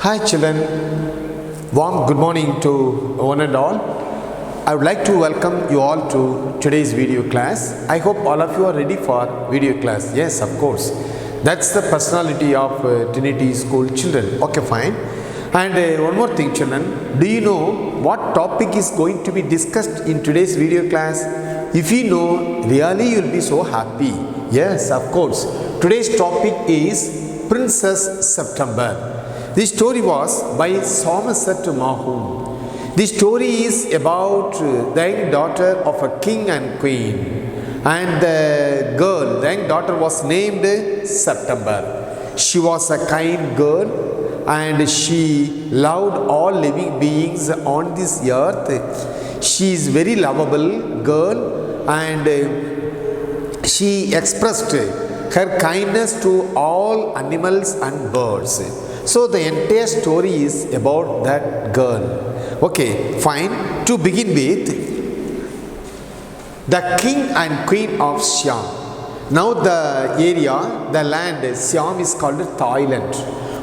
Hi children, warm good morning to one and all. I would like to welcome you all to today's video class. I hope all of you are ready for video class. Yes, of course. That's the personality of Trinity School children. Okay, fine. And one more thing children, do you know what topic is going to be discussed in today's video class? If you know, really you will be so happy. Yes, of course. Today's topic is Princess September. The story was by Somerset Maugham. The story is about the young daughter of a king and queen. And the girl, the young daughter was named September. She was a kind girl and she loved all living beings on this earth. She is very lovable girl and she expressed her kindness to all animals and birds. So the entire story is about that girl. Okay, fine. To begin with, the king and queen of Siam. Now the area, the land, Siam is called Thailand.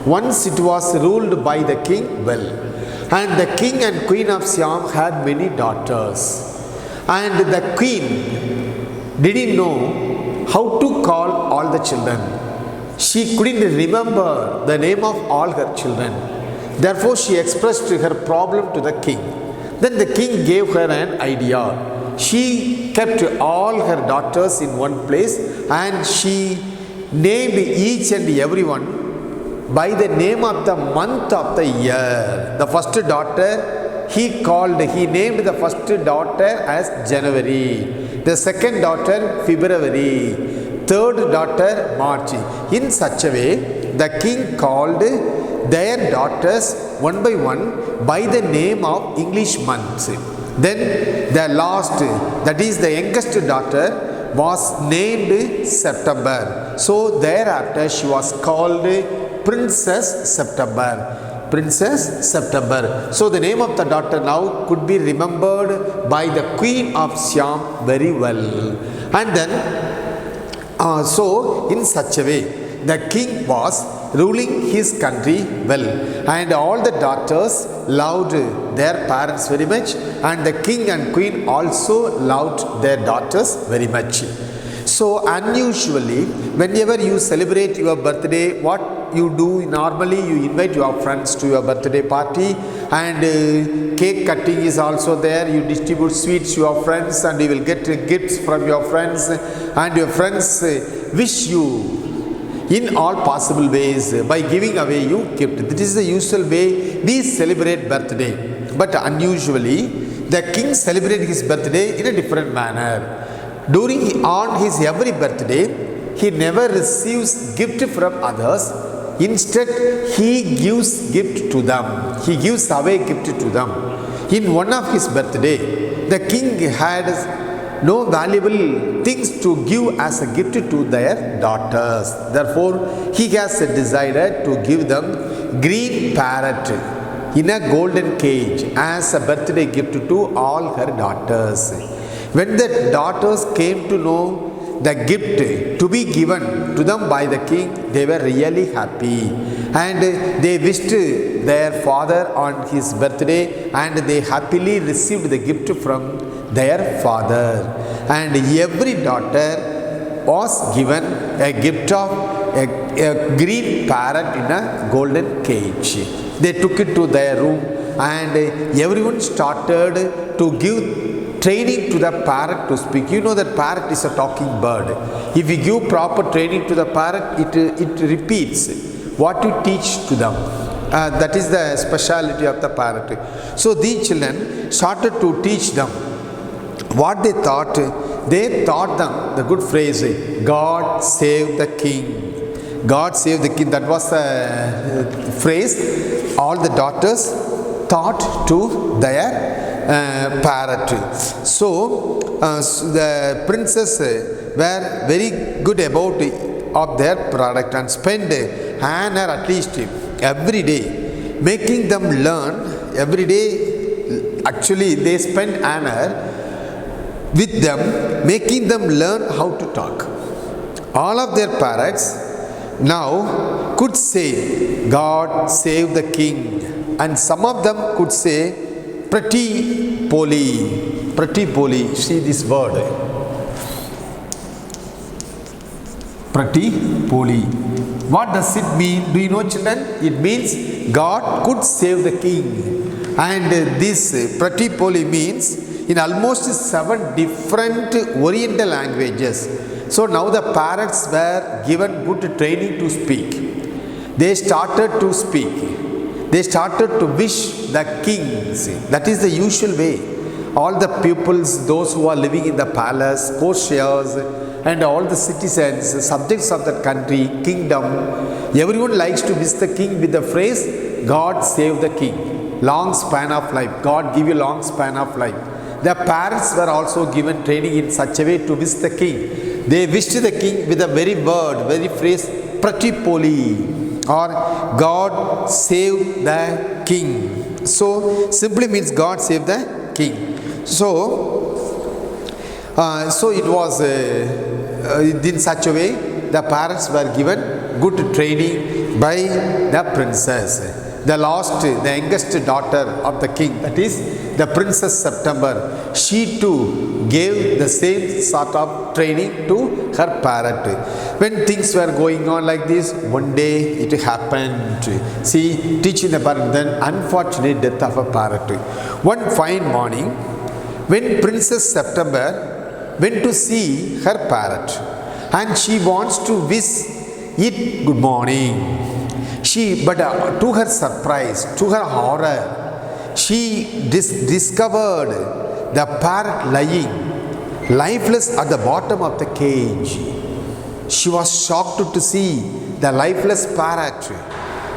Once it was ruled by the king well. And the king and queen of Siam had many daughters. And the queen didn't know how to call all the children. She couldn't remember the name of all her children. Therefore, she expressed her problem to the king. Then the king gave her an idea. She kept all her daughters in one place and she named each and every one by the name of the month of the year. The first daughter, he named the first daughter as January. The second daughter, February. Third daughter, March. In such a way, the king called their daughters one by one by the name of English months. Then the last, that is the youngest daughter, was named September. So thereafter she was called Princess September. Princess September. So the name of the daughter now could be remembered by the queen of Siam very well. And then so in such a way, the king was ruling his country well, and all the daughters loved their parents very much, and the king and queen also loved their daughters very much. So unusually, whenever you celebrate your birthday, what you do normally, you invite your friends to your birthday party, and cake cutting is also there. You distribute sweets to your friends and you will get gifts from your friends, and your friends wish you in all possible ways by giving away you gift. This is the usual way we celebrate birthday. But unusually, the king celebrated his birthday in a different manner. On his every birthday, he never receives gift from others. Instead, he gives gift to them. He gives away gift to them. In one of his birthday, the king had no valuable things to give as a gift to their daughters. Therefore, he has decided to give them green parrot in a golden cage as a birthday gift to all her daughters. When the daughters came to know the gift to be given to them by the king, they were really happy. And they wished their father on his birthday, and they happily received the gift from their father. And every daughter was given a gift of a green parrot in a golden cage. They took it to their room, and everyone started to give training to the parrot to speak. You know that parrot is a talking bird. If you give proper training to the parrot, it repeats what you teach to them. That is the speciality of the parrot. So these children started to teach them what they thought. They taught them the good phrase, God save the king. God save the king. That was the phrase all the daughters taught to their parrot. So the princess were very good about of their product and spend an hour at least every day making them learn every day. Actually, they spend an hour with them making them learn how to talk. All of their parrots now could say, God save the king. And some of them could say, Prati Poli. Prati Poli. See this word. Prati Poli. What does it mean? Do you know, children? It means God could save the king. And this Prati Poli means in almost 7 different Oriental languages. So now the parrots were given good training to speak. They started to speak. They started to wish the kings. That is the usual way. All the pupils, those who are living in the palace, courtiers, and all the citizens, subjects of that country, kingdom, everyone likes to wish the king with the phrase, God save the king. Long span of life. God give you long span of life. The parrots were also given training in such a way to wish the king. They wished the king with the very word, very phrase, Prati Poli, or God save the king. So simply means God save the king. So it was in such a way the parrots were given good training by the princess. The youngest daughter of the king, that is the Princess September, she too gave the same sort of training to her parrot. When things were going on like this, one day it happened. See, teaching the parrot, then unfortunate death of a parrot. One fine morning, when Princess September went to see her parrot, and she wants to wish it good morning. But to her surprise, to her horror, she discovered the parrot lying lifeless at the bottom of the cage. She was shocked to see the lifeless parrot.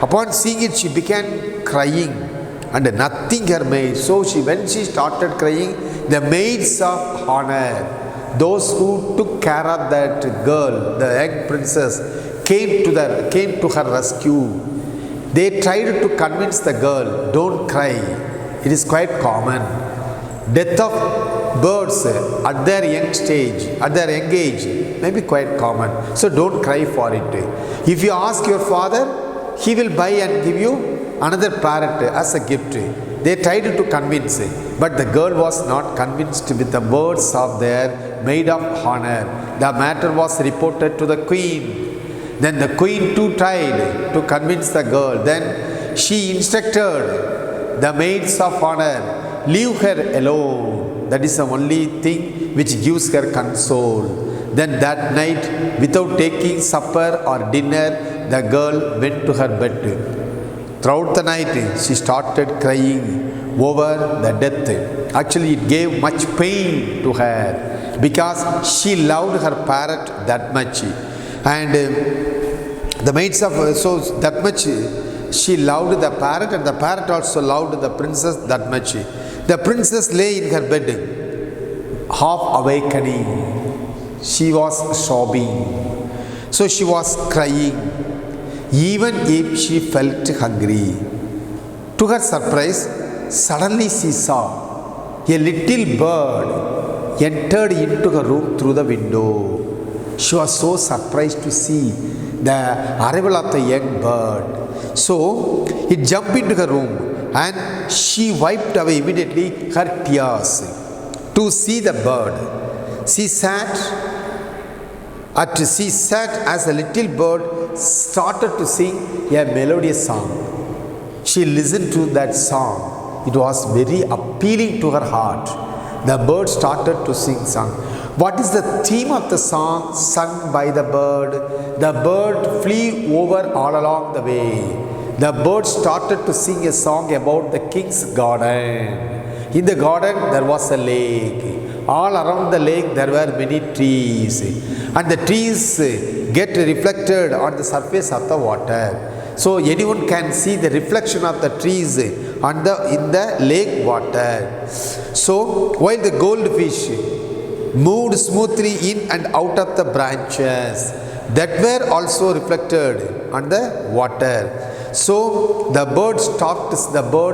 Upon seeing it, she began crying, and nothing her maid. So when she started crying, the maids of honor, those who took care of that girl, the young princess, came to her rescue. They tried to convince the girl, don't cry. It is quite common. Death of birds at their young stage, at their young age, may be quite common. So don't cry for it. If you ask your father, he will buy and give you another parrot as a gift. They tried to convince, but the girl was not convinced with the words of their maid of honor. The matter was reported to the queen. Then the queen too tried to convince the girl. Then she instructed the maids of honor, leave her alone. That is the only thing which gives her console. Then that night, without taking supper or dinner, the girl went to her bed. Throughout the night, she started crying over the death. Actually, it gave much pain to her because she loved her parrot that much. And the maids of so that much she loved the parrot, and the parrot also loved the princess that much. The princess lay in her bed, half awakening. She was sobbing. So she was crying, even if she felt hungry. To her surprise, suddenly she saw a little bird entered into her room through the window. She was so surprised to see the arrival of the young bird. So it jumped into her room, and she wiped away immediately her tears to see the bird. She sat as the little bird started to sing a melodious song. She listened to that song. It was very appealing to her heart. The bird started to sing song. What is the theme of the song sung by the bird? The bird flew over all along the way. The bird started to sing a song about the king's garden. In the garden there was a lake. All around the lake there were many trees. And the trees get reflected on the surface of the water. So anyone can see the reflection of the trees in the lake water. So while the goldfish moved smoothly in and out of the branches that were also reflected on the water. So the bird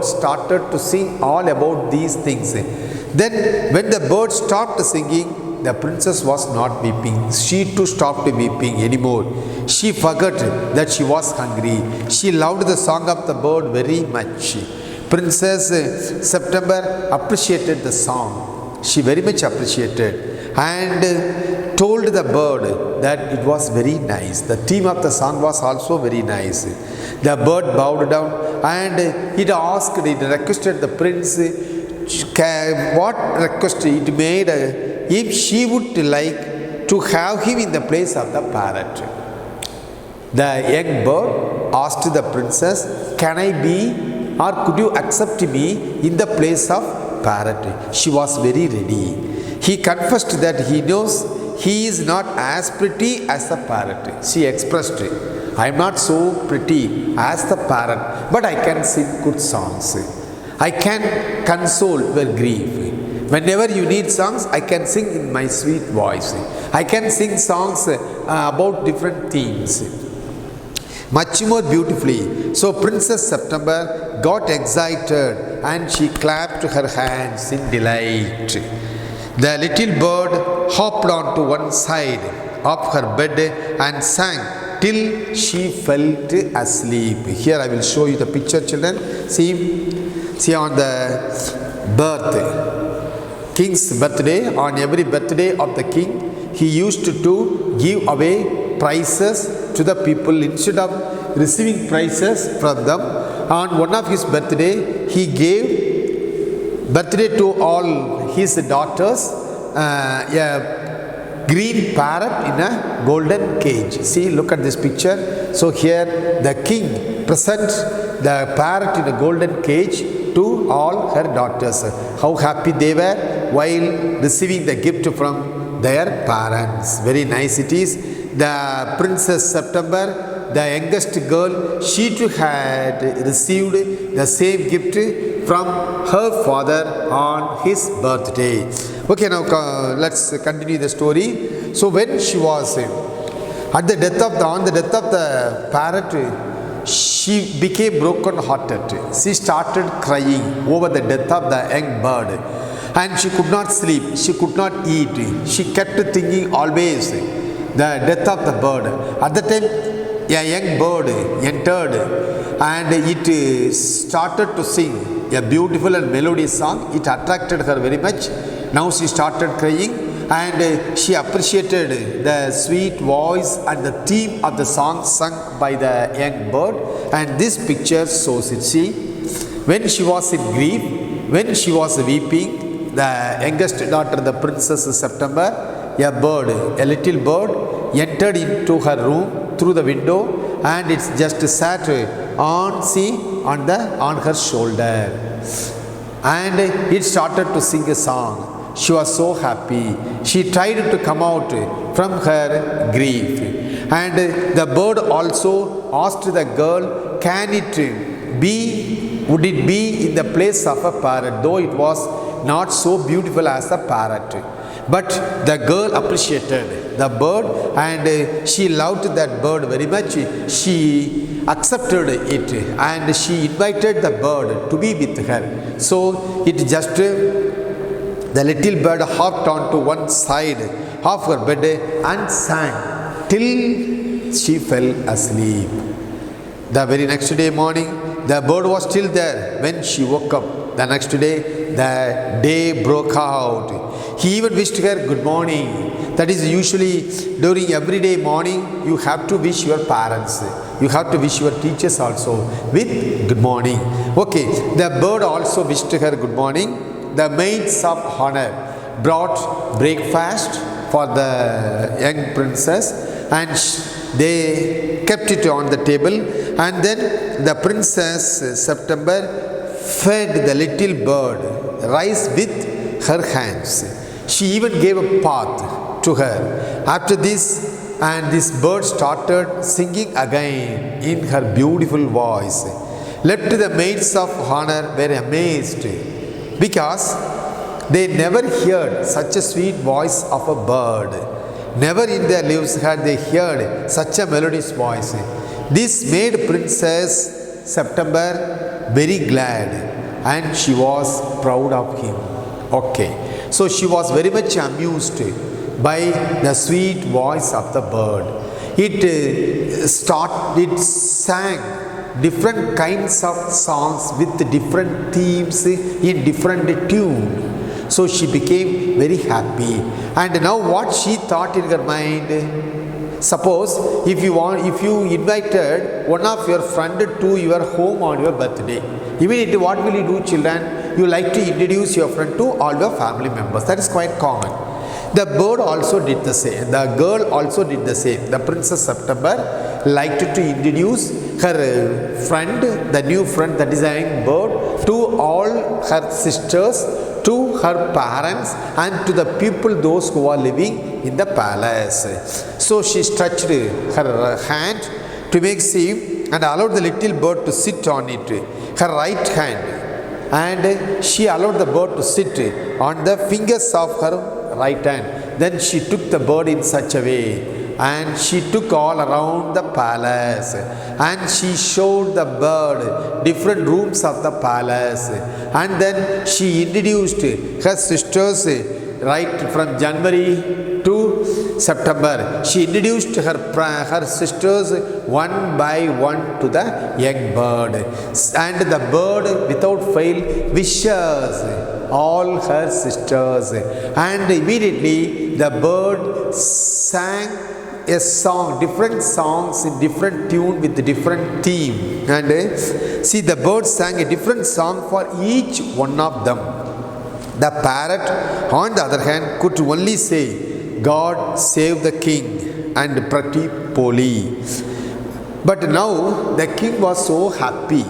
started to sing all about these things. Then when the bird stopped singing, the princess was not weeping. She too stopped weeping anymore. She forgot that she was hungry. She loved the song of the bird very much. Princess September appreciated the song. She very much appreciated and told the bird that it was very nice. The theme of the song was also very nice. The bird bowed down and it requested the prince what request it made if she would like to have him in the place of the parrot. The young bird asked the princess, "Can I be, or could you accept me in the place of parrot?" She was very ready. He confessed that he knows he is not as pretty as the parrot. She expressed, "I am not so pretty as the parrot, but I can sing good songs. I can console your grief. Whenever you need songs, I can sing in my sweet voice. I can sing songs about different themes, much more beautifully." So Princess September got excited and she clapped her hands in delight. The little bird hopped onto one side of her bed and sang till she felt asleep. Here I will show you the picture, children. See on the king's birthday, on every birthday of the king, he used to give away prizes to the people. Instead of receiving prizes from them, on one of his birthday, he gave birthday to all his daughters a green parrot in a golden cage. See, look at this picture. So here the king presents the parrot in a golden cage to all her daughters. How happy they were while receiving the gift from their parents. Very nice it is. The Princess September, the youngest girl, she too had received the same gift from her father on his birthday. Okay, now let's continue the story. So when she was on the death of the parrot, she became broken hearted. She started crying over the death of the young bird, and she could not sleep, she could not eat. She kept thinking always the death of the bird. At the time, a young bird entered and it started to sing a beautiful and melodious song. It attracted her very much. Now she started crying and she appreciated the sweet voice and the theme of the song sung by the young bird. And this picture shows it. See, when she was in grief, when she was weeping, the youngest daughter, the Princess September, a little bird entered into her room through the window and it just sat on her shoulder and it started to sing a song. She was so happy. She tried to come out from her grief. And the bird also asked the girl, would it be in the place of a parrot, though it was not so beautiful as a parrot. But the girl appreciated the bird and she loved that bird very much. She accepted it and she invited the bird to be with her. So it just, the little bird hopped onto one side of her bed and sang till she fell asleep. The very next day morning, the bird was still there when she woke up. The next day, the day broke out. He even wished her good morning. That is, usually during everyday morning, you have to wish your parents. You have to wish your teachers also with good morning. Okay, the bird also wished her good morning. The maids of honor brought breakfast for the young princess and they kept it on the table, and then the Princess September fed the little bird rice with her hands. She even gave a path to her. After this, and this bird started singing again in her beautiful voice. Left the maids of honor were amazed because they never heard such a sweet voice of a bird. Never in their lives had they heard such a melodious voice. This made Princess September very glad and she was proud of him. Okay, so she was very much amused by the sweet voice of the bird. It sang different kinds of songs with different themes in different tune. So she became very happy. And now what she thought in her mind? Suppose if you invited one of your friend to your home on your birthday, immediately what will you do, children? You like to introduce your friend to all your family members. That is quite common. The bird also did the same. The girl also did the same. The Princess September liked to introduce her friend, the new friend, that is a bird, to all her sisters, to her parents, and to the people, those who are living in the palace. So she stretched her hand to make seem and allowed the little bird to sit on it, her right hand, and she allowed the bird to sit on the fingers of her right hand. Then she took the bird in such a way, and she took all around the palace, and she showed the bird different rooms of the palace, and then she introduced her sisters right from January to September. She introduced her sisters one by one to the young bird, and the bird without fail wishes all her sisters, and immediately the bird sang a song, different songs in different tune with different theme. And see, the bird sang a different song for each one of them. The parrot, on the other hand, could only say, God save the king and Prati Poli. But now the king was so happy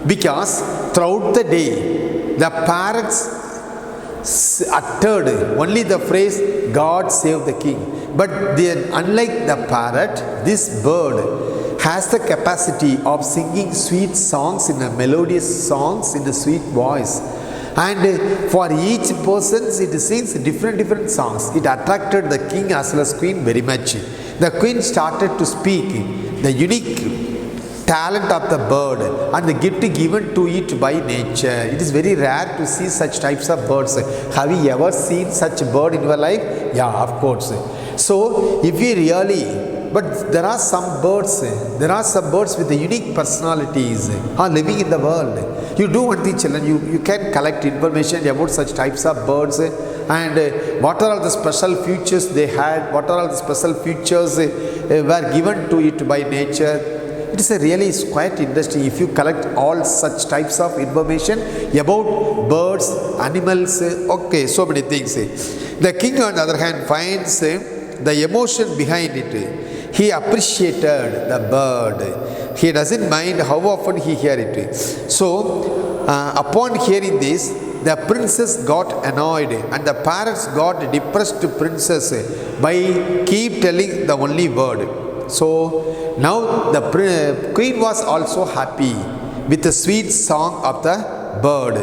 because throughout the day the parrots uttered only the phrase, God save the king. But unlike the parrot, this bird has the capacity of singing sweet songs in a melodious songs in a sweet voice. And for each person it sings different songs. It attracted the king as well as queen very much. The queen started to speak the unique talent of the bird and the gift given to it by nature. It is very rare to see such types of birds. Have you ever seen such a bird in your life? Yeah, of course. So if we really, but there are some birds with the unique personalities are living in the world. You do one thing, children, you can collect information about such types of birds, and what are all the special features they had, what are all the special features were given to it by nature. It is really quite interesting if you collect all such types of information about birds, animals, okay, so many things. The king, on the other hand, finds the emotion behind it. He appreciated the bird. He doesn't mind how often he hears it. So, upon hearing this, the princess got annoyed, and the parrots got depressed princess by keep telling the only word. So now the queen was also happy with the sweet song of the bird.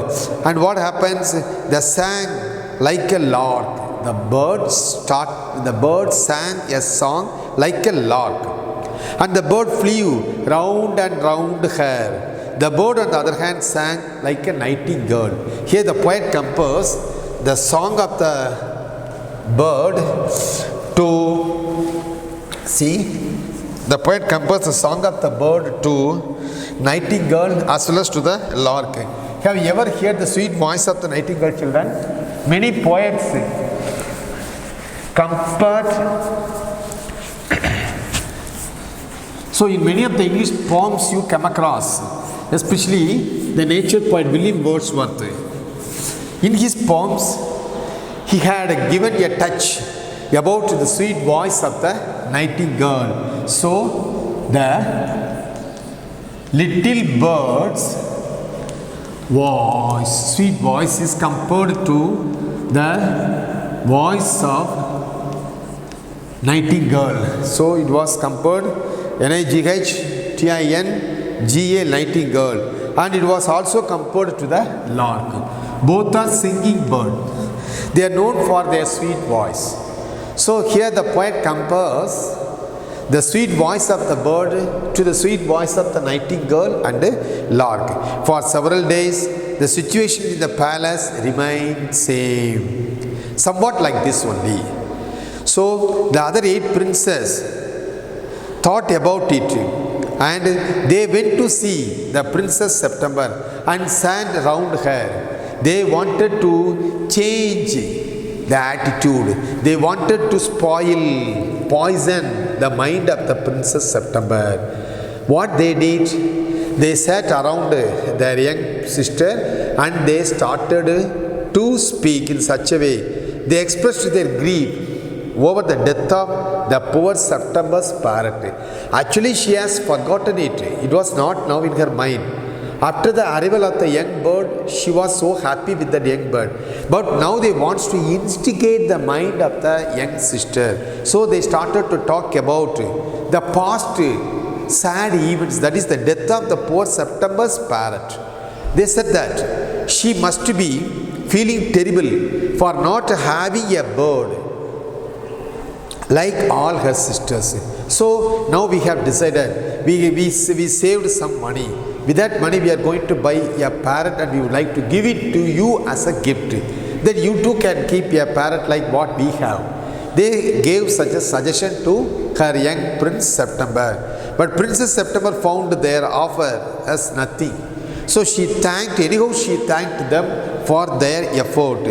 And what happens? They sang like a lark. The bird sang a song like a lark, and the bird flew round and round her. The bird, on the other hand, sang like a nightingale. Here the poet compares the song of the bird to, see, the poet compares the song of the bird to nightingale as well as to the lark. Have you ever heard the sweet voice of the nightingale, children? Many poets compared. So in many of the English poems you come across, especially the nature poet William Wordsworth, in his poems he had given a touch about the sweet voice of the nightingale. So the little bird's voice, sweet voice, is compared to the voice of nightingale. So it was compared Nightingale, nightingale, and it was also compared to the lark. Both are singing birds. They are known for their sweet voice. So here the poet compares the sweet voice of the bird to the sweet voice of the nightingale and the lark. For several days the situation in the palace remained same, somewhat like this only. So the other 8 princes thought about it, and they went to see the Princess September and sat round her. They wanted to change the attitude. They wanted to poison the mind of the Princess September. What they did, they sat around their young sister and they started to speak in such a way. They expressed their grief over the death of the poor September's parrot. Actually, she has forgotten it. It was not now in her mind. After the arrival of the young bird, she was so happy with that young bird. But now they want to instigate the mind of the young sister. So they started to talk about the past sad events, that is the death of the poor September's parrot. They said that she must be feeling terrible for not having a bird like all her sisters. So now we have decided, we saved some money. With that money we are going to buy a parrot and we would like to give it to you as a gift. Then you too can keep a parrot like what we have. They gave such a suggestion to her young Prince September. But Princess September found their offer as nothing. So she thanked them for their effort.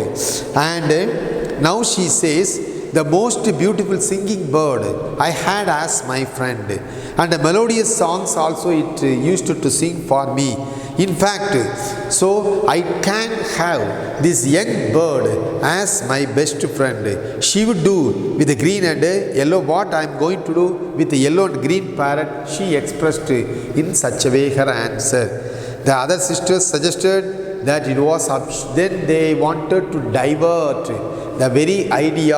And now she says, the most beautiful singing bird I had as my friend, and the melodious songs also it used to sing for me. In fact, so I can have this young bird as my best friend. She would do with the green and yellow what I am going to do with the yellow and green parrot. She expressed in such a way her answer. The other sisters suggested that it was then they wanted to divert the very idea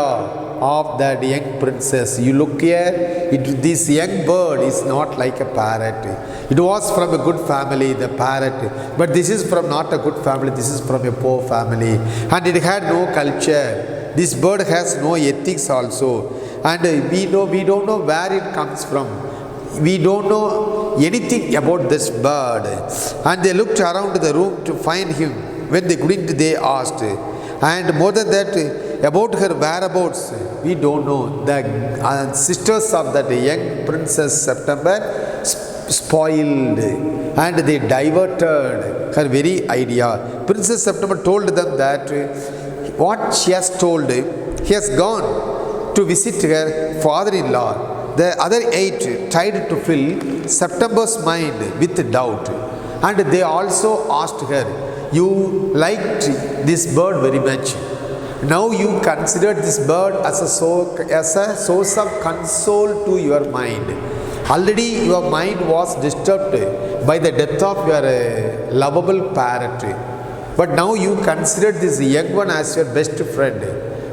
of that young princess. You look here, this young bird is not like a parrot. It was from a good family, the parrot, but this is from not a good family, this is from a poor family, and it had no culture. This bird has no ethics also, and we don't know where it comes from. We don't know anything about this bird. And they looked around the room to find him. When they couldn't, they asked. And more than that, about her whereabouts, we don't know. The sisters of that young Princess September spoiled and they diverted her very idea. Princess September told them that what she has told, he has gone to visit her father-in-law. The other 8 tried to fill September's mind with doubt, and they also asked her, you liked this bird very much. Now you consider this bird as a source of console to your mind. Already your mind was disturbed by the death of your lovable parrot. But now you consider this young one as your best friend.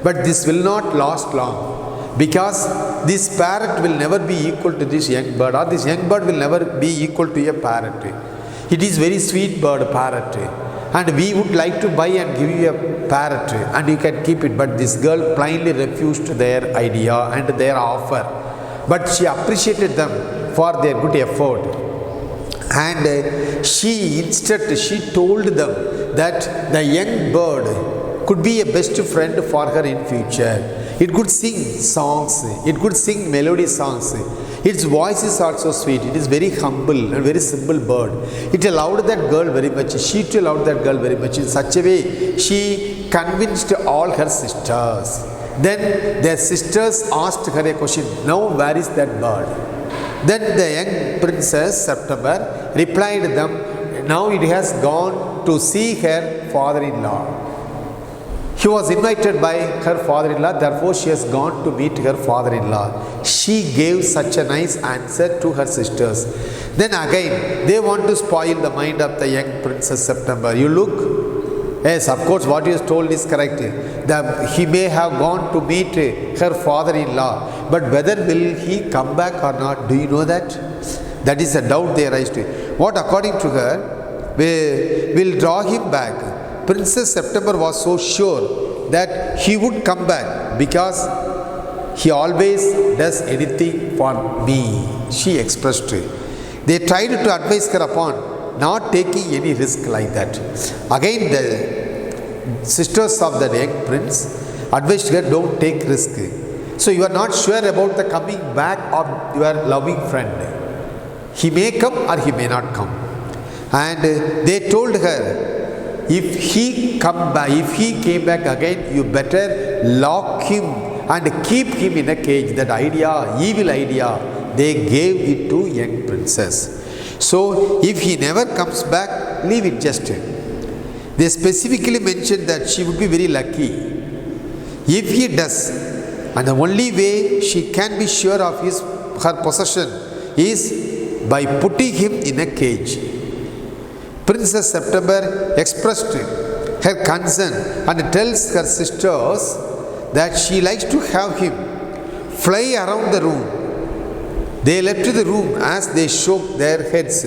But this will not last long, because this parrot will never be equal to this young bird, or this young bird will never be equal to a parrot. It is very sweet bird, parrot. And we would like to buy and give you a parrot and you can keep it. But this girl blindly refused their idea and their offer. But she appreciated them for their good effort. And she told them that the young bird could be a best friend for her in future. It could sing songs, it could sing melody songs. Its voice is also sweet. It is very humble and very simple bird. It allowed that girl very much. She too allowed that girl very much. In such a way, she convinced all her sisters. Then their sisters asked her a question. Now where is that bird? Then the young Princess September replied them, now it has gone to see her father-in-law. He was invited by her father-in-law, therefore she has gone to meet her father-in-law. She gave such a nice answer to her sisters. Then again, they want to spoil the mind of the young Princess September. You look, yes, of course, what you have told is correct. He may have gone to meet her father-in-law, but whether will he come back or not, do you know that? That is a doubt they raised. What according to her will draw him back? Princess September was so sure that he would come back because he always does anything for me, she expressed. They tried to advise her upon not taking any risk like that. Again, the sisters of the young prince advised her, don't take risk. So you are not sure about the coming back of your loving friend. He may come or he may not come. And they told her, if he came back again, you better lock him and keep him in a cage. That idea, evil idea, they gave it to young princess. So if he never comes back, leave it just. They specifically mentioned that she would be very lucky if he does. And the only way she can be sure of her possession is by putting him in a cage. Princess September expressed her concern and tells her sisters that she likes to have him fly around the room. They left the room as they shook their heads,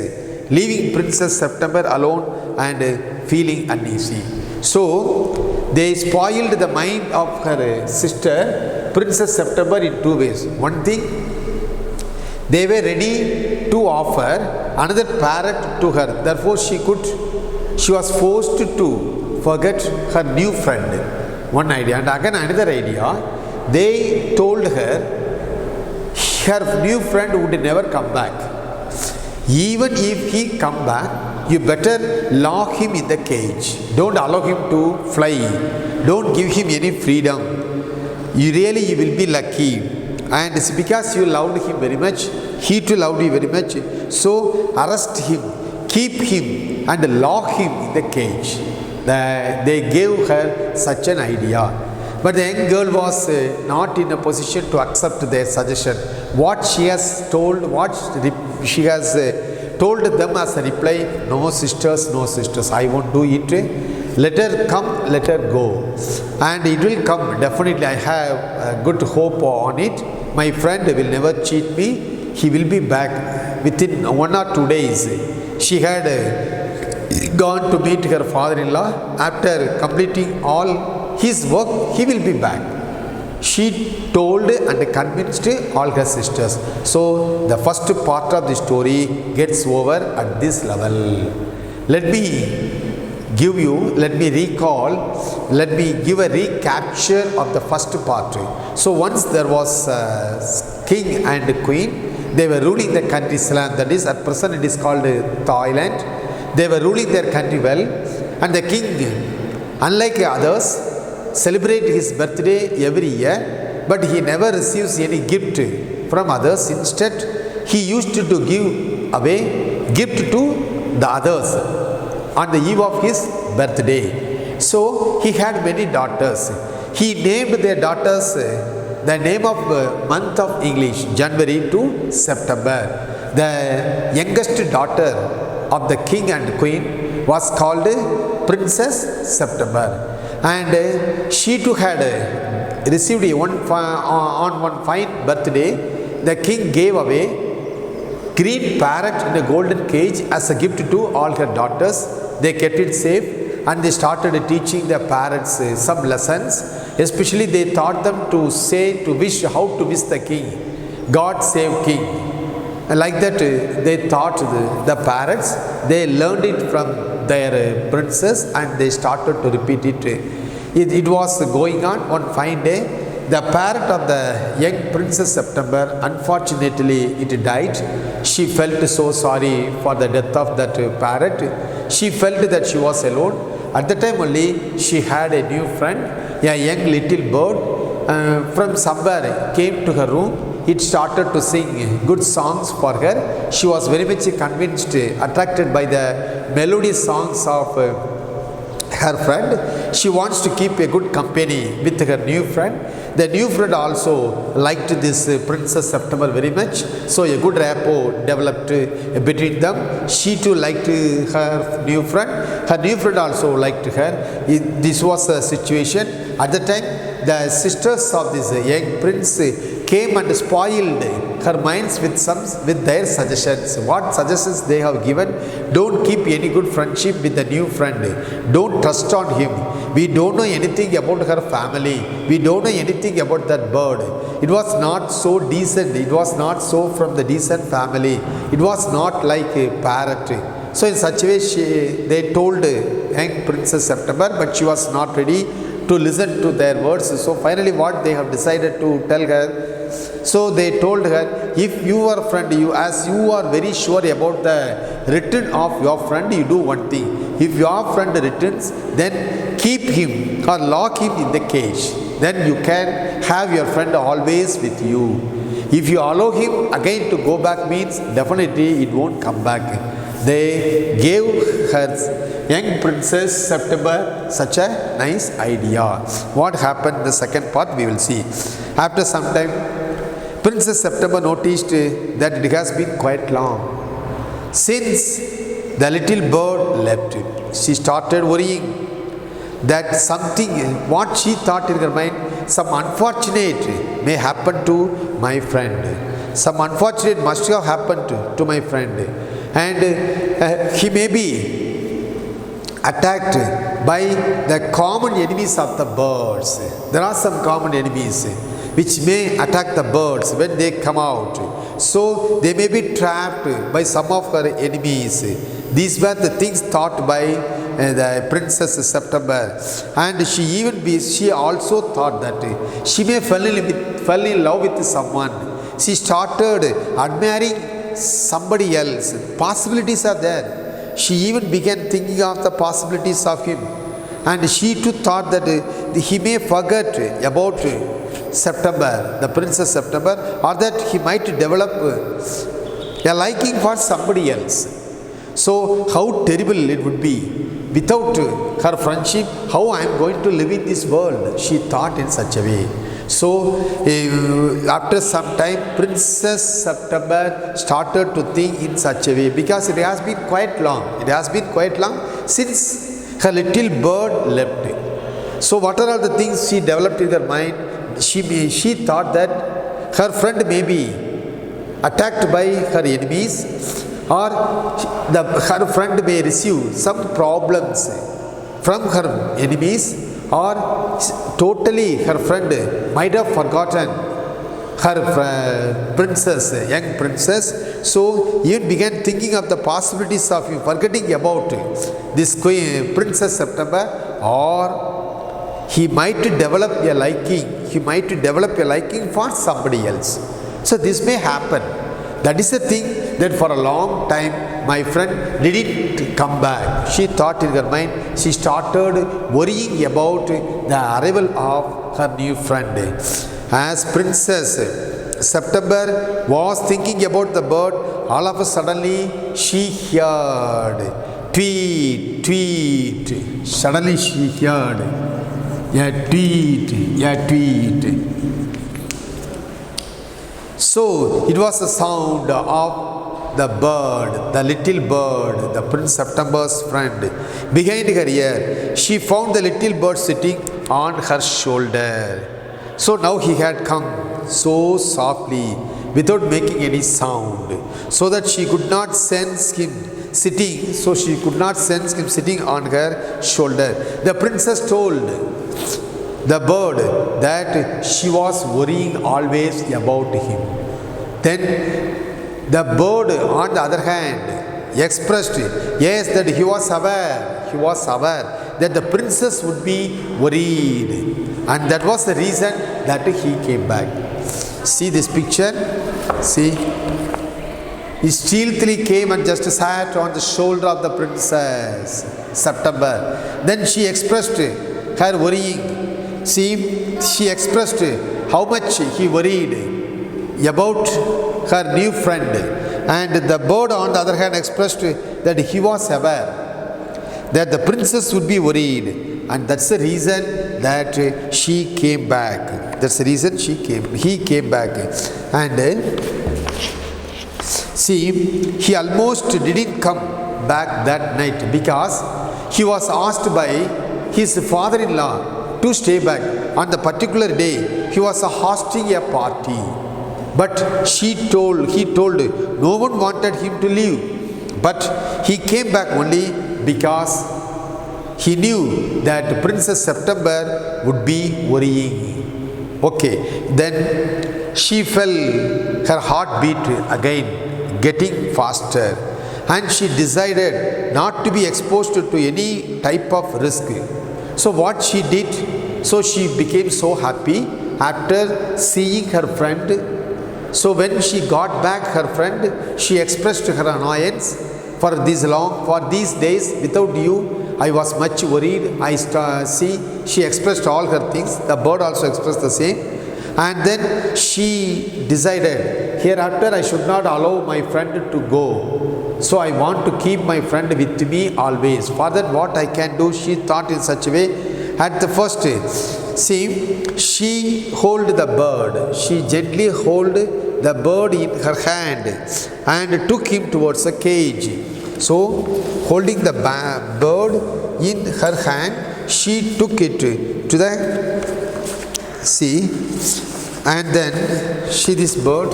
leaving Princess September alone and feeling uneasy. So they spoiled the mind of her sister, Princess September, in two ways. One thing, they were ready to offer another parrot to her. Therefore, she was forced to forget her new friend. One idea. And again another idea, they told her new friend would never come back. Even if he come back, you better lock him in the cage. Don't allow him to fly. Don't give him any freedom. You will be lucky. And it's because you loved him very much, he too loved you very much. So arrest him, keep him and lock him in the cage. They gave her such an idea. But the young girl was not in a position to accept their suggestion. What she has told them as a reply, no sisters, I won't do it. Let her come, let her go. And it will come, definitely. I have a good hope on it. My friend will never cheat me. He will be back within 1 or 2 days. She had gone to meet her father-in-law. After completing all his work, he will be back. She told and convinced all her sisters. So the first part of the story gets over at this level. Let me give a recapture of the first part. So once there was king and queen. They were ruling the country Ceylon. That is, at present it is called Thailand. They were ruling their country well. And the king, unlike others, celebrate his birthday every year, but he never receives any gift from others. Instead, he used to give away gift to the others on the eve of his birthday. So he had many daughters. He named their daughters the name of month of English, January to September. The youngest daughter of the king and queen was called Princess September. And she too had received on one fine birthday. The king gave away green parrot in a golden cage as a gift to all her daughters. They kept it safe and they started teaching the parrots some lessons. Especially they taught them to how to wish the king. God save king. And like that they taught the parrots. They learned it from their princess and they started to repeat it. It was going on one fine day. The parrot of the young Princess September, unfortunately it died. She felt so sorry for the death of that parrot. She felt that she was alone. At the time only she had a new friend, a young little bird from somewhere came to her room. It started to sing good songs for her. She was very much convinced, attracted by the melodious songs of her friend. She wants to keep a good company with her new friend. The new friend also liked this Princess September very much. So a good rapport developed between them. She too liked her new friend. Her new friend also liked her. This was the situation. At the time, the sisters of this young prince came and spoiled her minds with their suggestions. What suggestions they have given? Don't keep any good friendship with the new friend. Don't trust on him. We don't know anything about her family. We don't know anything about that bird. It was not so decent. It was not so from the decent family. It was not like a parrot. So in such a way, they told young Princess September, but she was not ready to listen to their words. So finally what they have decided to tell her, so they told her, if your friend, as you are very sure about the return of your friend, you do one thing. If your friend returns, then keep him or lock him in the cage. Then you can have your friend always with you. If you allow him again to go back, means definitely it won't come back. They gave her young Princess September such a nice idea. What happened in the second part we will see. After some time, Princess September noticed that it has been quite long since the little bird left. She started worrying that something, what she thought in her mind, some unfortunate may happen to my friend. Some unfortunate must have happened to my friend. And he may be attacked by the common enemies of the birds. There are some common enemies which may attack the birds when they come out. So they may be trapped by some of her enemies. These were the things thought by the Princess September. And she also thought that she may fall in love with someone. She started admiring somebody else. Possibilities are there. She even began thinking of the possibilities of him. And she too thought that he may forget about September, the Princess September, or that he might develop a liking for somebody else. So how terrible it would be. Without her friendship, how I am going to live in this world? She thought in such a way. So after some time, Princess September started to think in such a way, because it has been quite long. It has been quite long since her little bird left. So what are all the things she developed in her mind? She thought that her friend may be attacked by her enemies, or her friend may receive some problems from her enemies, or totally her friend might have forgotten her princess, young princess. So even began thinking of the possibilities of him forgetting about this queen, Princess September, or he might develop a liking for somebody else. So this may happen. That is the thing, that for a long time my friend didn't come back. She thought in her mind. She started worrying about the arrival of her new friend. As Princess September was thinking about the bird, all of a suddenly she heard tweet, tweet. Suddenly she heard a tweet. So it was the sound of the bird, the little bird, the Prince September's friend. Behind her ear, she found the little bird sitting on her shoulder. So now he had come so softly, without making any sound, so that she could not sense him sitting. So she could not sense him sitting on her shoulder. The princess told the bird that she was worrying always about him. Then the bird, on the other hand, expressed, yes, that he was aware that the princess would be worried, and that was the reason that he came back. See this picture? See? He stealthily came and just sat on the shoulder of the Princess September. Then she expressed her worrying. See, she expressed how much he worried about her new friend, and the bird on the other hand expressed that he was aware that the princess would be worried, and that's the reason that she came back. That's the reason he came back. And see, he almost didn't come back that night, because he was asked by his father-in-law to stay back. On the particular day, he was hosting a party, but he told no one wanted him to leave, but he came back only because he knew that Princess September would be worrying. Okay, then she felt her heartbeat again getting faster, and she decided not to be exposed to any type of risk. So what she did, So she became so happy after seeing her friend. So when she got back her friend, she expressed her annoyance for these days without you. I was much worried. She expressed all her things. The bird also expressed the same. And then she decided, hereafter I should not allow my friend to go. So I want to keep my friend with me always. For that, what I can do, she thought in such a way. At the first, she hold the bird. She gently hold the bird in her hand and took him towards a cage. So, holding the bird in her hand, she took it to the and then this bird.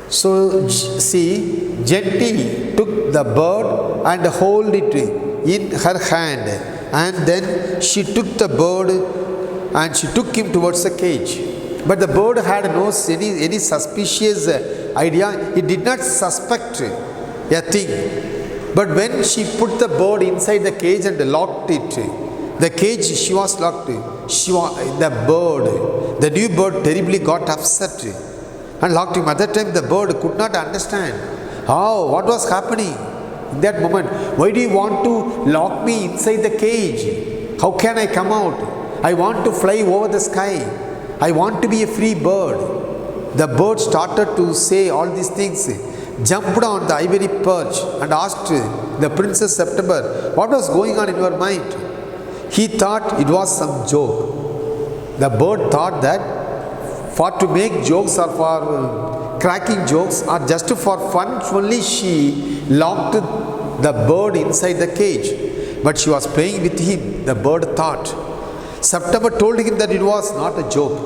So gently took the bird and hold it in her hand, and then she took the bird and she took him towards the cage. But the bird had any suspicious idea. It did not suspect a thing. But when she put the bird inside the cage and locked it, the cage she was locked. The new bird terribly got upset and locked him. At that time, the bird could not understand what was happening in that moment. Why do you want to lock me inside the cage? How can I come out? I want to fly over the sky. I want to be a free bird. The bird started to say all these things, jumped on the ivory perch and asked the Princess September, what was going on in your mind? He thought it was some joke. The bird thought that for to make jokes or for cracking jokes or just for fun only, she locked the bird inside the cage. But she was playing with him, the bird thought. September told him that it was not a joke.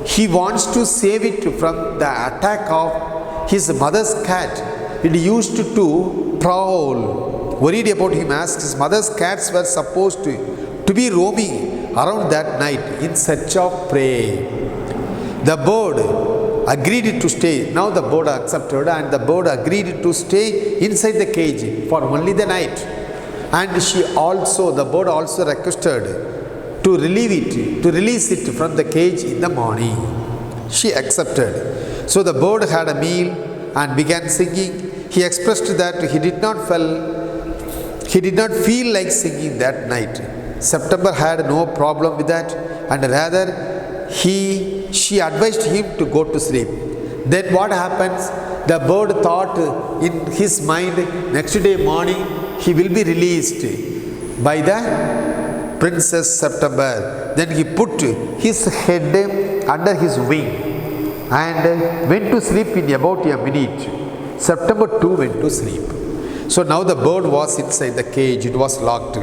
He wants to save it from the attack of his mother's cat. It used to prowl, worried about him as his mother's cats were supposed to be roaming around that night in search of prey. The bird agreed to stay. Now the bird accepted, and the bird agreed to stay inside the cage for only the night. And the bird also requested to release it from the cage in the morning. She accepted. So the bird had a meal and began singing. He expressed that he did not feel like singing that night. September had no problem with that, and rather she advised him to go to sleep. Then what happens? The bird thought in his mind, next day morning he will be released by the Princess September. Then he put his head under his wing and went to sleep in about a minute. September too went to sleep. So now the bird was inside the cage. It was locked.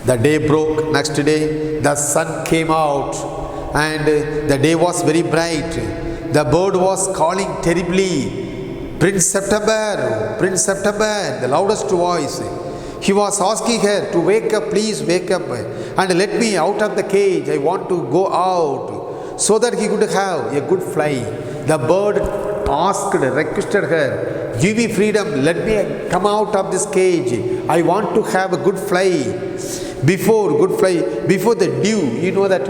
The day broke. Next day the sun came out and the day was very bright. The bird was calling terribly, Prince September, Prince September, the loudest voice. He was asking her to wake up, please wake up and let me out of the cage. I want to go out, so that he could have a good fly. The bird requested her, give me freedom, let me come out of this cage. I want to have a good fly. Before the dew, that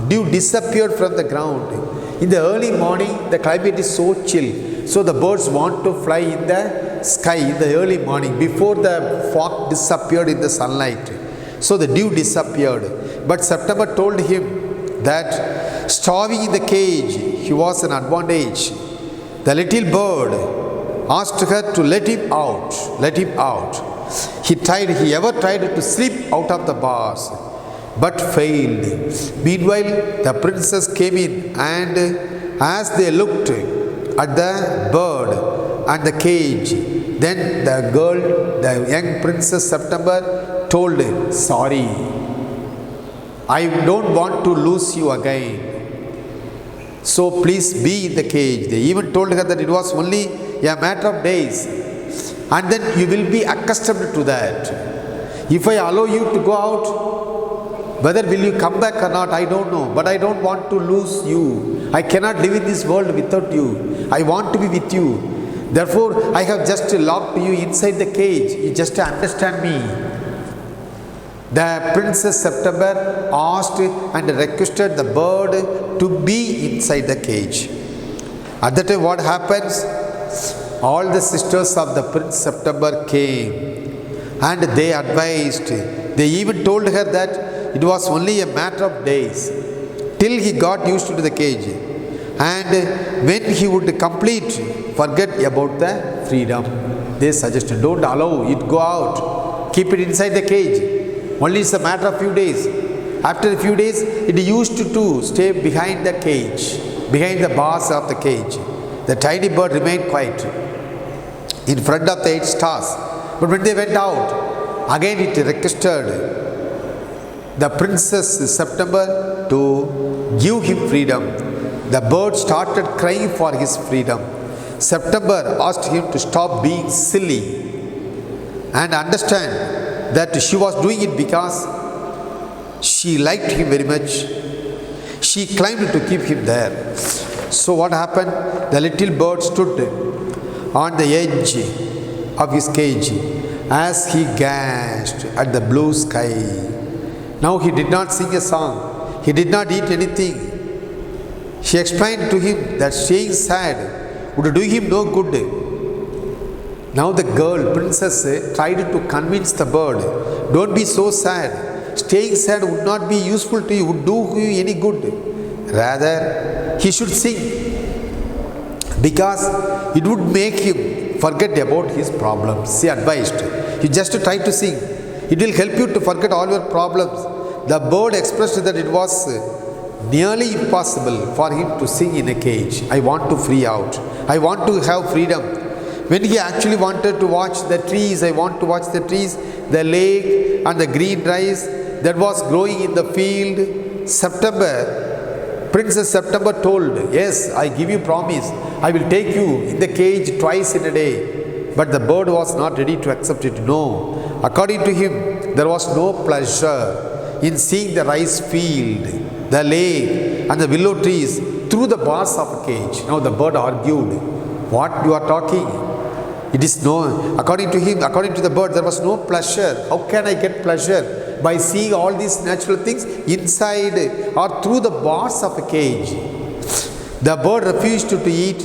dew disappeared from the ground. In the early morning, the climate is so chill. So the birds want to fly in the sky in the early morning before the fog disappeared in the sunlight. So the dew disappeared. But September told him that starving in the cage, he was an advantage. The little bird asked her to let him out. He ever tried to slip out of the bars, but failed. Meanwhile, the princess came in, and as they looked at the bird and the cage, then the young Princess September told him, sorry, I don't want to lose you again. So please be in the cage. They even told her that it was only a matter of days, and then you will be accustomed to that. If I allow you to go out, whether will you come back or not, I don't know. But I don't want to lose you. I cannot live in this world without you. I want to be with you. Therefore, I have just locked you inside the cage. You just understand me. The Princess September asked and requested the bird to be inside the cage. At that time, what happens? All the sisters of the Prince September came and they advised. They even told her that it was only a matter of days till he got used to the cage. And when he would forget about the freedom. They suggested, don't allow it, go out, keep it inside the cage. Only it's a matter of few days. After a few days, it used to stay behind the cage, behind the bars of the cage. The tiny bird remained quiet in front of the 8 stars. But when they went out, again it requested the Princess September to give him freedom. The bird started crying for his freedom. September asked him to stop being silly and understand that she was doing it because she liked him very much. She climbed to keep him there. So what happened? The little bird stood on the edge of his cage as he gazed at the blue sky. Now he did not sing a song. He did not eat anything. She explained to him that staying sad would do him no good. Now the girl, princess, tried to convince the bird, don't be so sad. Staying sad would not be useful to you, would do you any good. Rather, he should sing because it would make him forget about his problems. She advised, you just try to sing. It will help you to forget all your problems. The bird expressed that it was nearly impossible for him to sing in a cage. I want to free out. I want to have freedom. When he actually wanted to watch the trees, I want to watch the trees, the lake and the green rice that was growing in the field. Princess September told, yes, I give you promise. I will take you in the cage twice in a day. But the bird was not ready to accept it. No. According to him, there was no pleasure in seeing the rice field, the lake and the willow trees through the bars of a cage. Now the bird argued, what you are talking? It is no, according to him, according to the bird, there was no pleasure. How can I get pleasure? By seeing all these natural things inside or through the bars of a cage. The bird refused to eat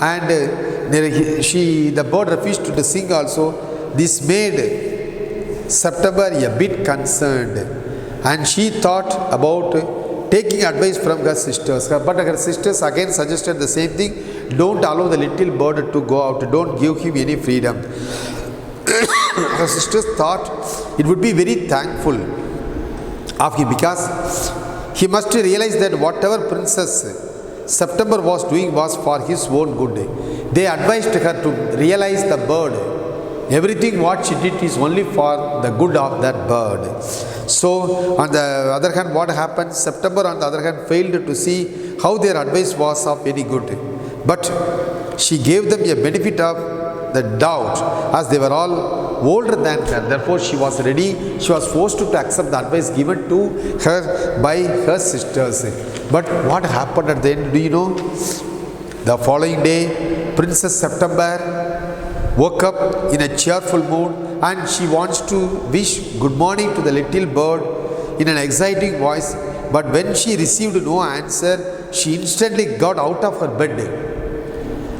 and the bird refused to sing also. This made September a bit concerned and she thought about taking advice from her sisters. But her sisters again suggested the same thing. Don't allow the little bird to go out. Don't give him any freedom. Her sisters thought it would be very thankful of him because he must realize that whatever Princess September was doing was for his own good. They advised her to realize the bird. Everything what she did is only for the good of that bird. So on the other hand, what happened? September on the other hand failed to see how their advice was of any good. But she gave them a benefit of the doubt as they were all older than her. Therefore, she was ready. She was forced to accept the advice given to her by her sisters. But what happened at the end? Do you know? The following day, Princess September woke up in a cheerful mood and she wants to wish good morning to the little bird in an exciting voice. But when she received no answer, she instantly got out of her bed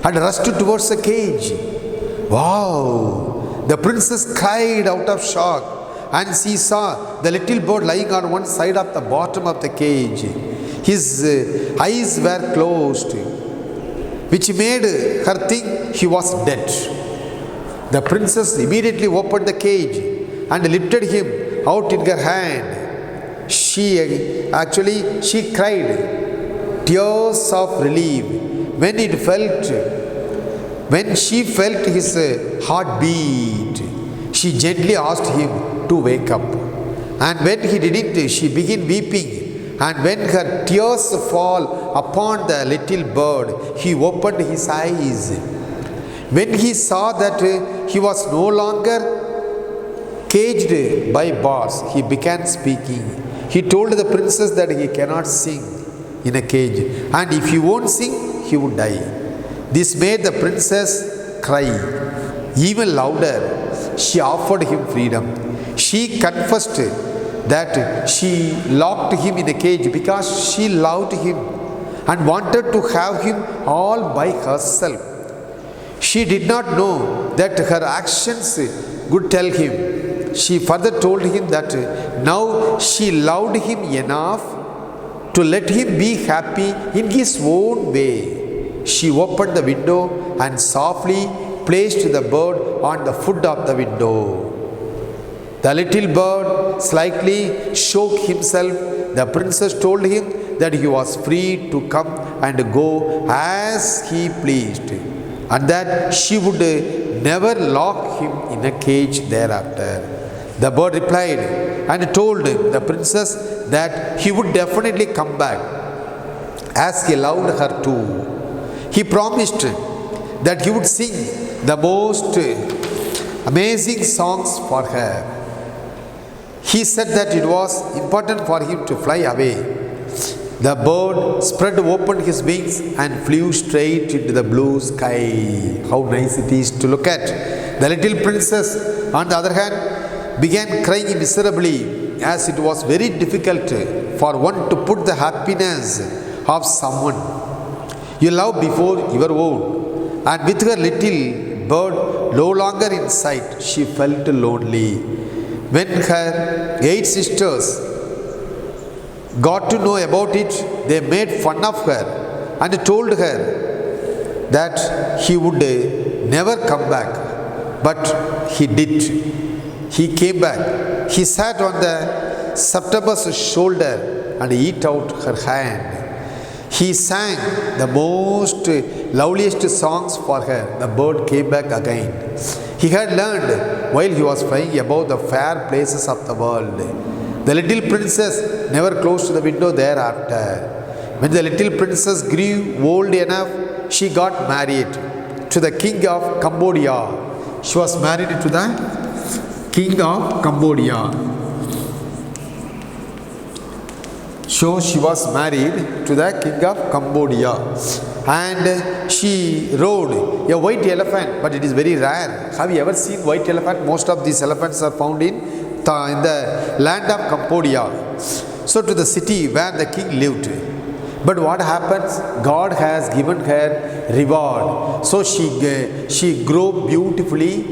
and rushed towards the cage. Wow! The princess cried out of shock and she saw the little bird lying on one side of the bottom of the cage. His eyes were closed, which made her think he was dead. The princess immediately opened the cage and lifted him out in her hand. She cried tears of relief when she felt his heartbeat. She gently asked him to wake up, and when he didn't, she began weeping. And when her tears fall upon the little bird, he opened his eyes. When he saw that he was no longer caged by bars, he began speaking. He told the princess that he cannot sing in a cage, and if he won't sing, he would die. This made the princess cry even louder. She offered him freedom. She confessed that she locked him in a cage because she loved him and wanted to have him all by herself. She did not know that her actions would tell him. She further told him that now she loved him enough to let him be happy in his own way. She opened the window and softly placed the bird on the foot of the window. The little bird slightly shook himself. The princess told him that he was free to come and go as he pleased, and that she would never lock him in a cage thereafter. The bird replied and told the princess that he would definitely come back as he loved her too. He promised that he would sing the most amazing songs for her. He said that it was important for him to fly away. The bird spread open his wings and flew straight into the blue sky. How nice it is to look at. The little princess, on the other hand, began crying miserably, as it was very difficult for one to put the happiness of someone you love before your own. And with her little bird no longer in sight, she felt lonely. When her 8 sisters got to know about it, they made fun of her and told her that he would never come back. But he did. He came back. He sat on the September's shoulder and ate out her hand. He sang the most loveliest songs for her. The bird came back again. He had learned while he was flying above the fair places of the world. The little princess never closed the window thereafter. When the little princess grew old enough, she got married to the king of Cambodia. She was married to the king of Cambodia. So she was married to the king of Cambodia, and she rode a white elephant, but it is very rare. Have you ever seen white elephant? Most of these elephants are found in the land of Cambodia. So to the city where the king lived. But what happens? God has given her reward. So she grew beautifully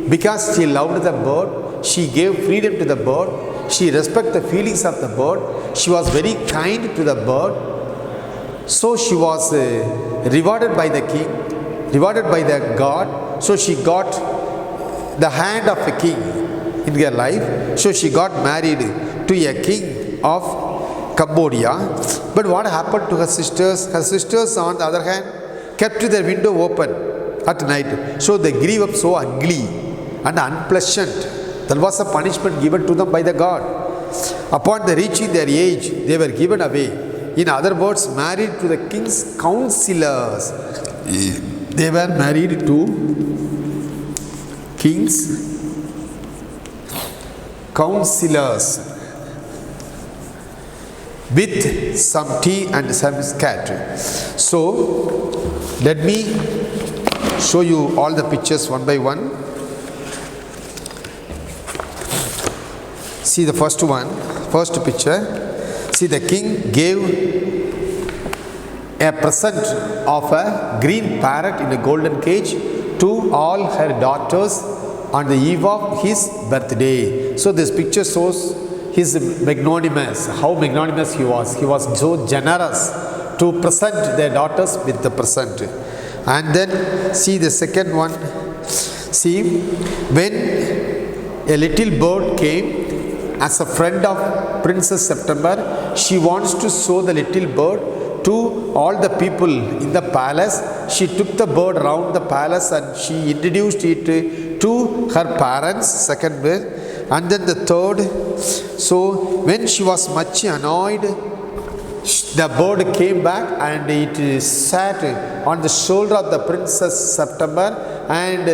because she loved the bird. She gave freedom to the bird. She respected the feelings of the bird. She was very kind to the bird. So she was rewarded by the king, rewarded by the God. So she got the hand of a king in her life. So she got married to a king of Cambodia. But what happened to her sisters? Her sisters, on the other hand, kept their window open at night. So they grew up so ugly and unpleasant. That was a punishment given to them by the God. Upon the reaching their age, they were given away. In other words, married to the king's counselors. They were married to king's counselors with some tea and some scat. So, let me show you all the pictures one by one. See the first one, first picture. See, the king gave a present of a green parrot in a golden cage to all her daughters on the eve of his birthday. So this picture shows his magnanimous, how magnanimous he was. He was so generous to present their daughters with the present. And then see the second one. See, when a little bird came as a friend of Princess September, she wants to show the little bird to all the people in the palace. She took the bird around the palace and she introduced it to her parents, second bird. And then the third, so when she was much annoyed, the bird came back and it sat on the shoulder of the Princess September, and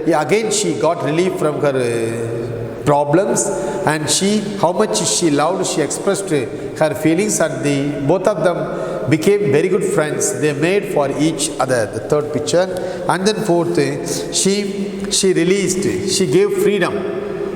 again she got relief from her problems, and how much she loved, she expressed her feelings, and both of them became very good friends. They made for each other. The third picture. And then fourth, she released, she gave freedom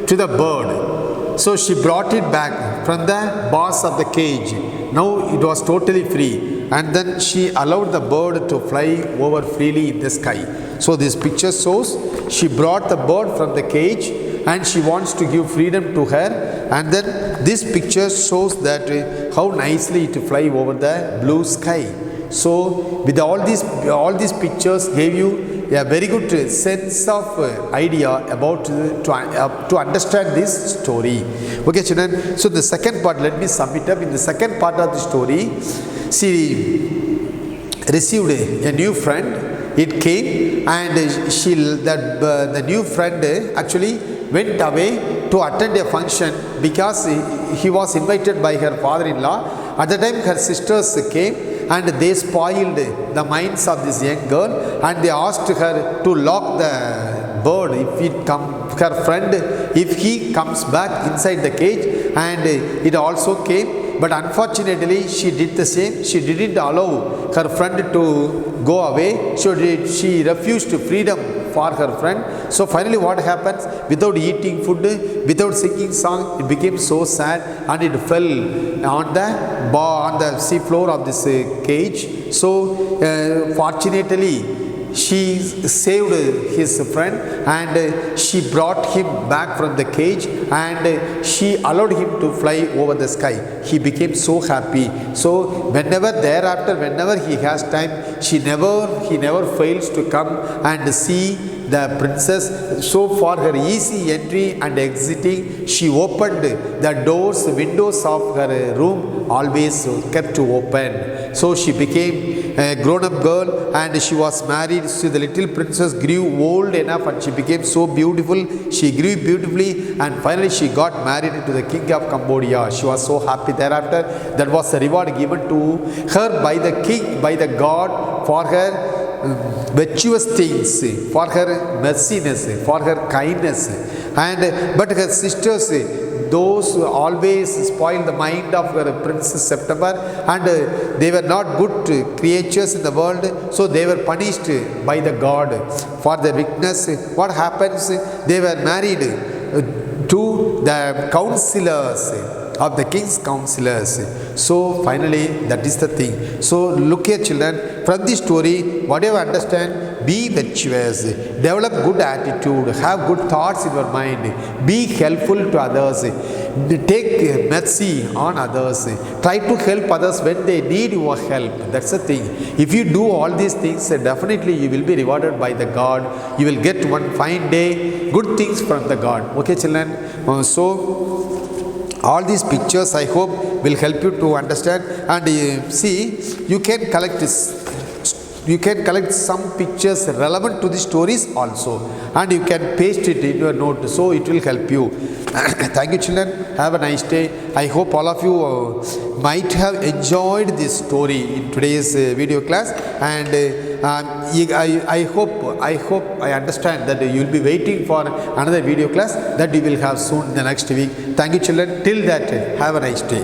to the bird So she brought it back from the bars of the cage. Now it was totally free. And then she allowed the bird to fly over freely in the sky. So this picture shows she brought the bird from the cage and she wants to give freedom to her. And then this picture shows that how nicely it fly over the blue sky. So with all these pictures gave you a very good sense of idea about to understand this story. Okay, children. So the second part, let me sum it up. In the second part of the story, she received a new friend. It came and the new friend actually went away to attend a function because he was invited by her father-in-law. At the time her sisters came and they spoiled the minds of this young girl and they asked her to lock the bird her friend, if he comes back inside the cage, and it also came. But unfortunately she did the same. She didn't allow her friend to go away. She refused freedom for her friend. So finally what happens? Without eating food, without singing song, it became so sad and it fell on the sea floor of this cage. So fortunately she saved his friend and she brought him back from the cage and she allowed him to fly over the sky. He became so happy. So whenever he has time, he never fails to come and see the princess. So for her easy entry and exiting, she opened the windows of her room always kept open. So she became a grown-up girl and she was married. So the little princess grew old enough and she became so beautiful. She grew beautifully and finally she got married to the king of Cambodia. She was so happy thereafter. That was the reward given to her by the king, by the god, for her virtuous things, for her merciness, for her kindness. But her sisters, those who always spoiled the mind of her Princess September, and they were not good creatures in the world, so they were punished by the god for their weakness. What happens? They were married to the counselors of the king's counselors. So finally that is the thing. So look here children, from this story whatever understand, be virtuous, develop good attitude, have good thoughts in your mind, be helpful to others, take mercy on others, try to help others when they need your help. That's the thing. If you do all these things, definitely you will be rewarded by the God. You will get one fine day good things from the God. Okay children. So all these pictures I hope will help you to understand, and see, you can collect some pictures relevant to the stories also, and you can paste it in your note, so it will help you. Thank you children, have a nice day. I hope all of you might have enjoyed this story in today's video class, and I hope I understand that you will be waiting for another video class that we will have soon in the next week. Thank you children. Till that, have a nice day.